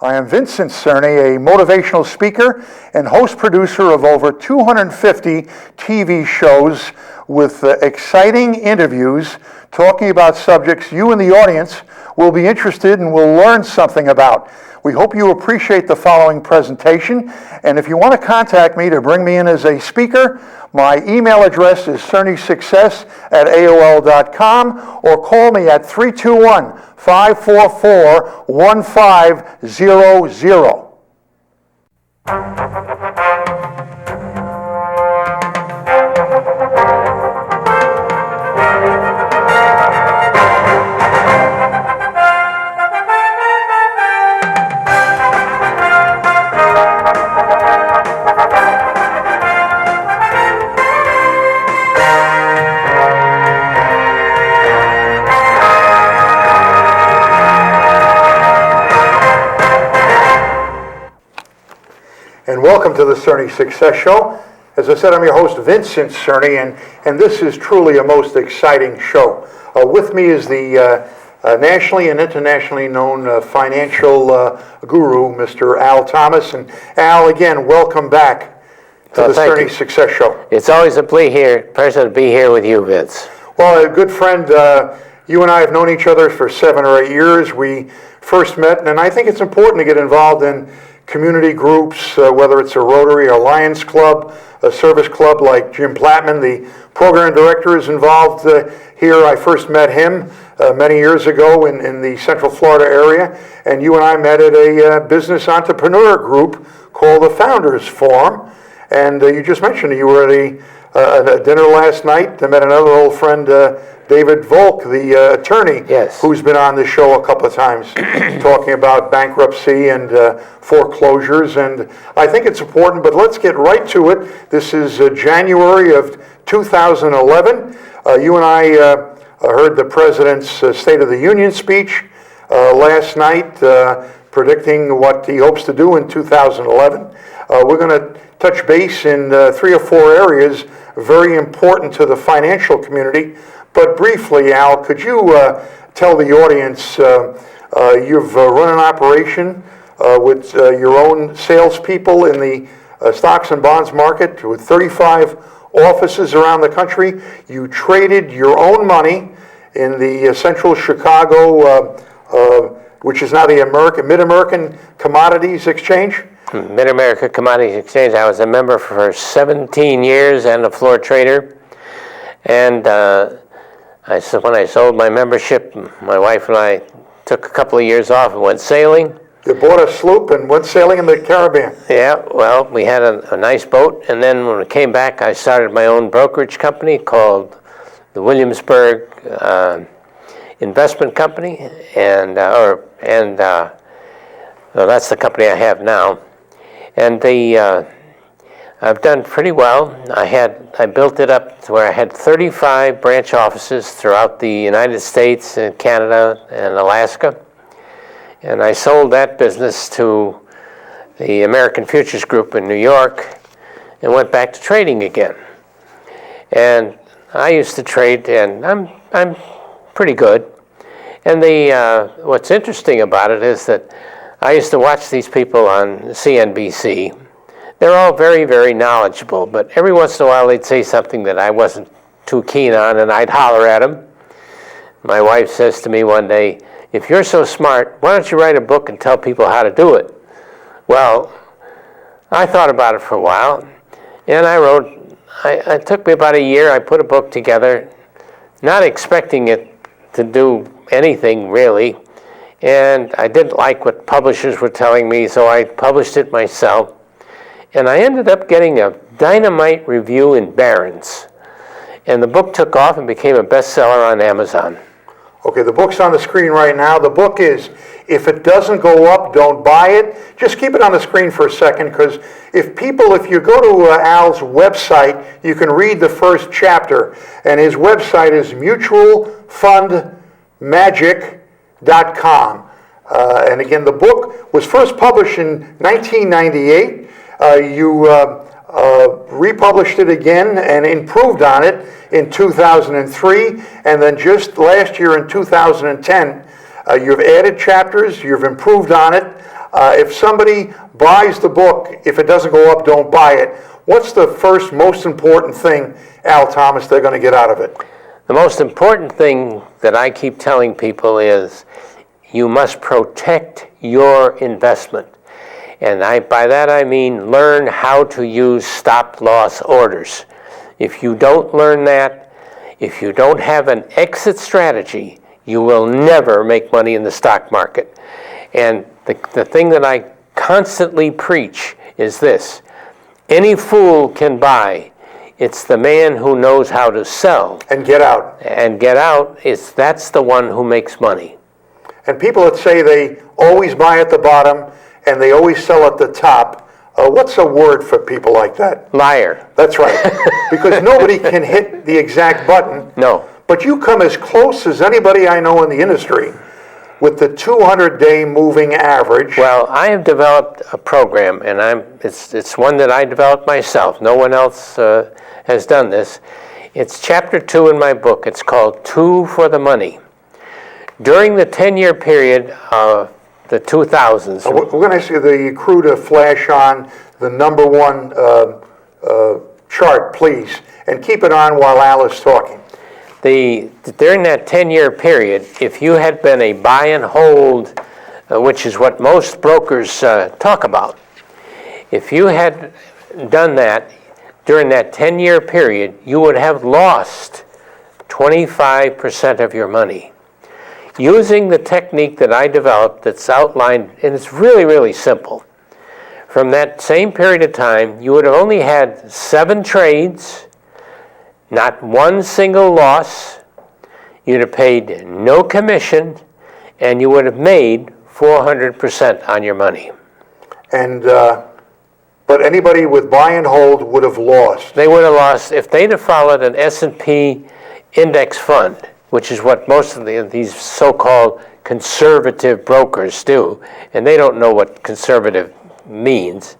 I am Vincent Cerny, a motivational speaker and host-producer of over 250 TV shows with exciting interviews talking about subjects you in the audience will be interested and will learn something about. We hope you appreciate the following presentation, and if you want to contact me to bring me in as a speaker, my email address is cernysuccess@aol.com or call me at 321-544-1500. And welcome to the Cerny Success Show. As I said, I'm your host, Vincent Cerny, and this is truly a most exciting show. With me is the nationally and internationally known financial guru, Mr. Al Thomas. And Al, again, welcome back to the Cerny Success Show. It's always a pleasure to be here with you, Vince. Well, a good friend, you and I have known each other for 7 or 8 years. We first met, and I think it's important to get involved in community groups, whether it's a Rotary or Lions Club, a service club like Jim Plattman, the program director, is involved here. I first met him many years ago in the Central Florida area, and you and I met at a business entrepreneur group called the Founders Forum. And you just mentioned you were at a dinner last night. I met another old friend, David Volk, the attorney, yes, who's been on the show a couple of times talking about bankruptcy and foreclosures. And I think it's important, but let's get right to it. This is January of 2011. You and I heard the President's State of the Union speech last night, predicting what he hopes to do in 2011. We're going to touch base in 3 or 4 areas very important to the financial community. But briefly, Al, could you tell the audience, you've run an operation with your own salespeople in the stocks and bonds market with 35 offices around the country. You traded your own money in the Central Chicago, which is now the Mid-American Commodities Exchange. Mid-America Commodities Exchange. I was a member for 17 years and a floor trader. And when I sold my membership, my wife and I took a couple of years off and went sailing. You bought a sloop and went sailing in the Caribbean. Yeah, well, we had a nice boat, and then when we came back, I started my own brokerage company called the Williamsburg Investment Company, and that's the company I have now. And I've done pretty well. I built it up to where I had 35 branch offices throughout the United States and Canada and Alaska. And I sold that business to the American Futures Group in New York and went back to trading again. And I used to trade, and I'm pretty good. And what's interesting about it is that I used to watch these people on CNBC. They're all very, very knowledgeable, but every once in a while they'd say something that I wasn't too keen on, and I'd holler at them. My wife says to me one day, "If you're so smart, why don't you write a book and tell people how to do it?" Well, I thought about it for a while, and it took me about a year. I put a book together, not expecting it to do anything really, and I didn't like what publishers were telling me, so I published it myself. And I ended up getting a dynamite review in Barron's. And the book took off and became a bestseller on Amazon. Okay, the book's on the screen right now. The book is, if it doesn't go up, don't buy it. Just keep it on the screen for a second, because if you go to Al's website, you can read the first chapter. And his website is mutualfundmagic.com. And again, the book was first published in 1998. You republished it again and improved on it in 2003, and then just last year in 2010, You've added chapters, you've improved on it. If somebody buys the book, if it doesn't go up, don't buy it. What's the first most important thing, Al Thomas, they're going to get out of it? The most important thing that I keep telling people is you must protect your investment. And by that I mean learn how to use stop-loss orders. If you don't learn that, if you don't have an exit strategy, you will never make money in the stock market. And the thing that I constantly preach is this: any fool can buy. It's the man who knows how to sell. And get out. And get out, that's the one who makes money. And people that say they always buy at the bottom and they always sell at the top, what's a word for people like that? Liar. That's right. Because nobody can hit the exact button. No. But you come as close as anybody I know in the industry with the 200-day moving average. Well, I have developed a program, and it's one that I developed myself. No one else has done this. It's chapter 2 in my book. It's called Two for the Money. During the 10-year period of the 2000s. We're going to ask you the crew to flash on the number one chart, please, and keep it on while Al is talking. During that 10-year period, if you had been a buy and hold, which is what most brokers talk about, if you had done that during that 10-year period, you would have lost 25% of your money. Using the technique that I developed that's outlined, and it's really, really simple. From that same period of time, you would have only had 7 trades, not one single loss, you'd have paid no commission, and you would have made 400% on your money. And but anybody with buy and hold would have lost. They would have lost if they'd have followed an S&P index fund, which is what most of these so-called conservative brokers do, and they don't know what conservative means.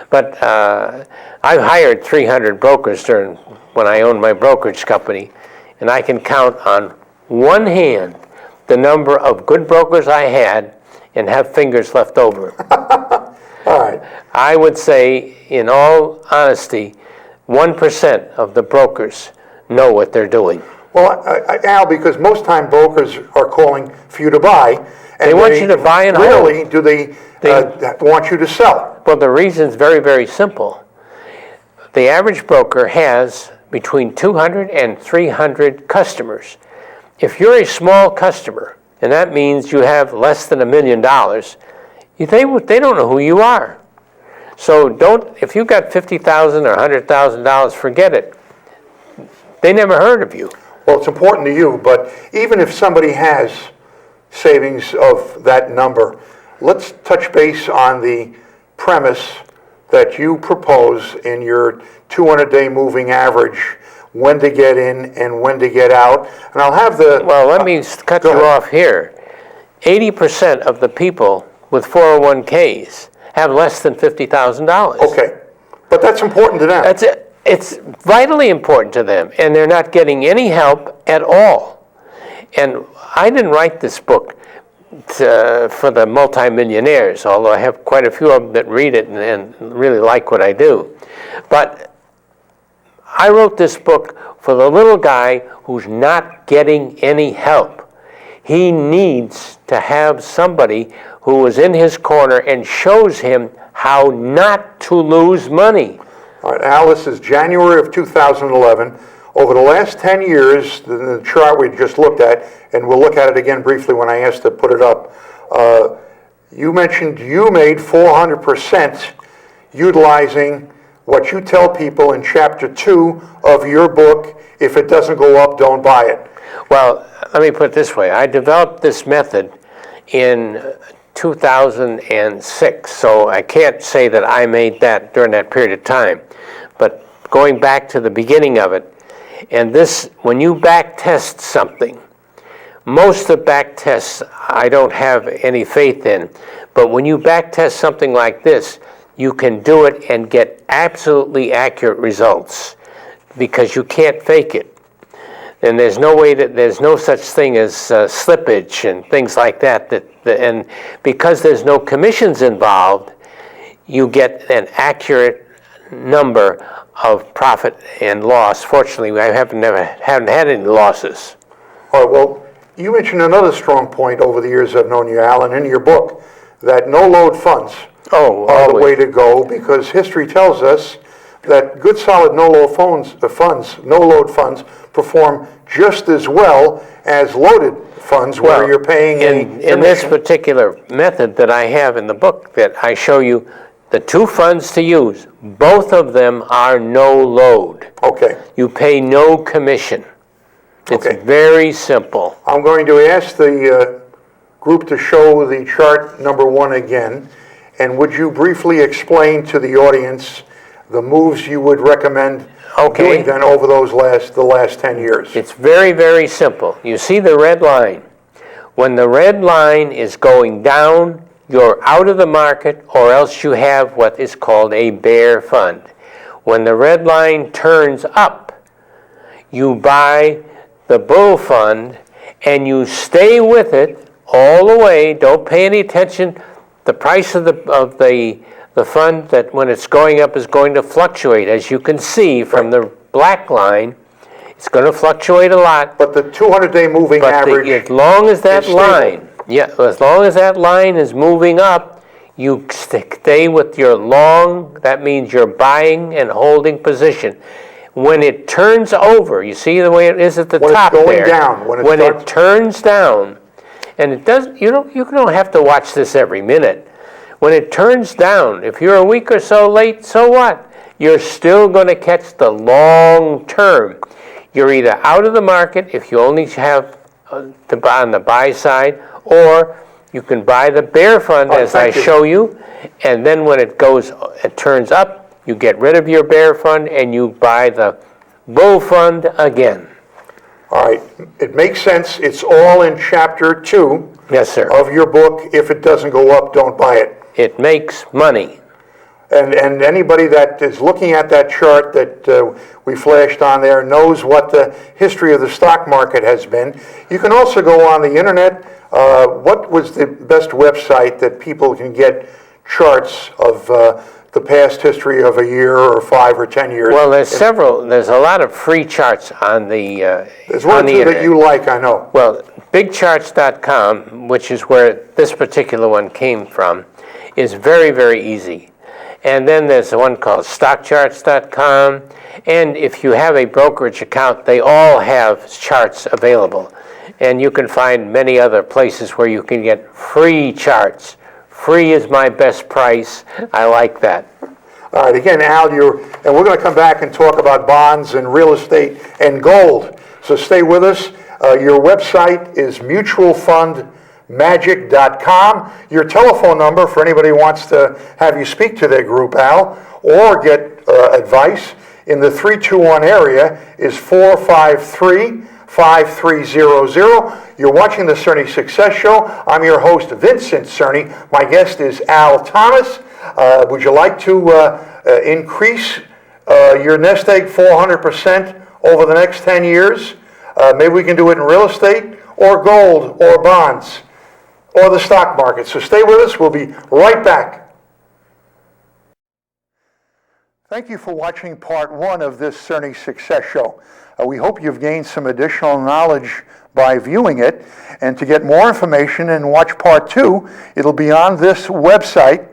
But I've hired 300 brokers when I owned my brokerage company, and I can count on one hand the number of good brokers I had and have fingers left over. All right. I would say, in all honesty, 1% of the brokers know what they're doing. Well, Al, because most time brokers are calling for you to buy. And they want you to buy and hold. Rarely do they want you to sell. Well, the reason's very, very simple. The average broker has between 200 and 300 customers. If you're a small customer, and that means you have less than $1 million, they don't know who you are. So if you've got $50,000 or $100,000, forget it. They never heard of you. Well, it's important to you, but even if somebody has savings of that number, let's touch base on the premise that you propose in your 200-day moving average, when to get in and when to get out. And I'll have the... Well, let me cut you off here. 80% of the people with 401ks have less than $50,000. Okay, but that's important to them. That's it. It's vitally important to them, and they're not getting any help at all. And I didn't write this book for the multimillionaires, although I have quite a few of them that read it and really like what I do. But I wrote this book for the little guy who's not getting any help. He needs to have somebody who is in his corner and shows him how not to lose money. All right, Al, this is January of 2011. Over the last 10 years, the chart we just looked at, and we'll look at it again briefly when I asked to put it up, you mentioned you made 400% utilizing what you tell people in Chapter 2 of your book: if it doesn't go up, don't buy it. Well, let me put it this way. I developed this method in 2006, so I can't say that I made that during that period of time. But going back to the beginning of it, and this, when you back test something, most of the back tests I don't have any faith in, but when you back test something like this, you can do it and get absolutely accurate results because you can't fake it. And there's no such thing as slippage and things like that. And because there's no commissions involved, you get an accurate number of profit and loss. Fortunately, I haven't had any losses. All right, well, you mentioned another strong point over the years I've known you, Alan, in your book, that no-load funds are the way to go, because history tells us that good, solid no-load funds perform just as well as loaded funds where you're paying in this particular method that I have in the book, that I show you the two funds to use. Both of them are no load. Okay. You pay no commission. It's very simple. I'm going to ask the group to show the chart number 1 again, and would you briefly explain to the audience the moves you would recommend doing then over the last 10 years? It's very, very simple. You see the red line. When the red line is going down, you're out of the market, or else you have what is called a bear fund. When the red line turns up, you buy the bull fund and you stay with it all the way. Don't pay any attention. The price of the fund, that when it's going up, is going to fluctuate. As you can see from the black line, it's going to fluctuate a lot. But the 200-day moving average, as long as that as long as that line is moving up, you stay with your long. That means you're buying and holding position. When it turns over, you see the way it is at the top there. When it's going down, when it turns down, and it does, you don't have to watch this every minute. When it turns down, if you're a week or so late, so what? You're still going to catch the long term. You're either out of the market if you only have to buy on the buy side, or you can buy the bear fund as I show you, and then when it turns up, you get rid of your bear fund and you buy the bull fund again. All right, it makes sense. It's all in chapter 2 of your book. If it doesn't go up, don't buy it. It makes money. And anybody that is looking at that chart that we flashed on there knows what the history of the stock market has been. You can also go on the internet. What was the best website that people can get charts of the past history of a year or 5 or 10 years? Well, there's a lot of free charts on the There's one or two that you like, I know. Well, bigcharts.com, which is where this particular one came from, is very, very easy. And then there's one called stockcharts.com, and if you have a brokerage account, they all have charts available. And you can find many other places where you can get free charts. Free is my best price. I like that. All right, again, Al, and we're going to come back and talk about bonds and real estate and gold. So stay with us. Your website is mutualfundmagic.com. Your telephone number for anybody who wants to have you speak to their group, Al, or get advice in the 321 area is 453-5300. You're watching the Cerny Success Show. I'm your host, Vincent Cerny. My guest is Al Thomas. Would you like to increase your nest egg 400% over the next 10 years? Maybe we can do it in real estate or gold or bonds or the stock market. So stay with us. We'll be right back. Thank you for watching part 1 of this Cerny Success Show. We hope you've gained some additional knowledge by viewing it. And to get more information and watch part 2, it'll be on this website.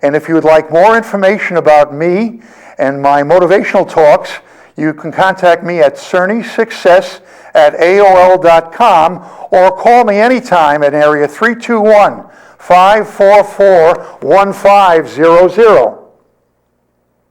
And if you would like more information about me and my motivational talks, you can contact me at cernysuccess@aol.com or call me anytime at area 321-544-1500.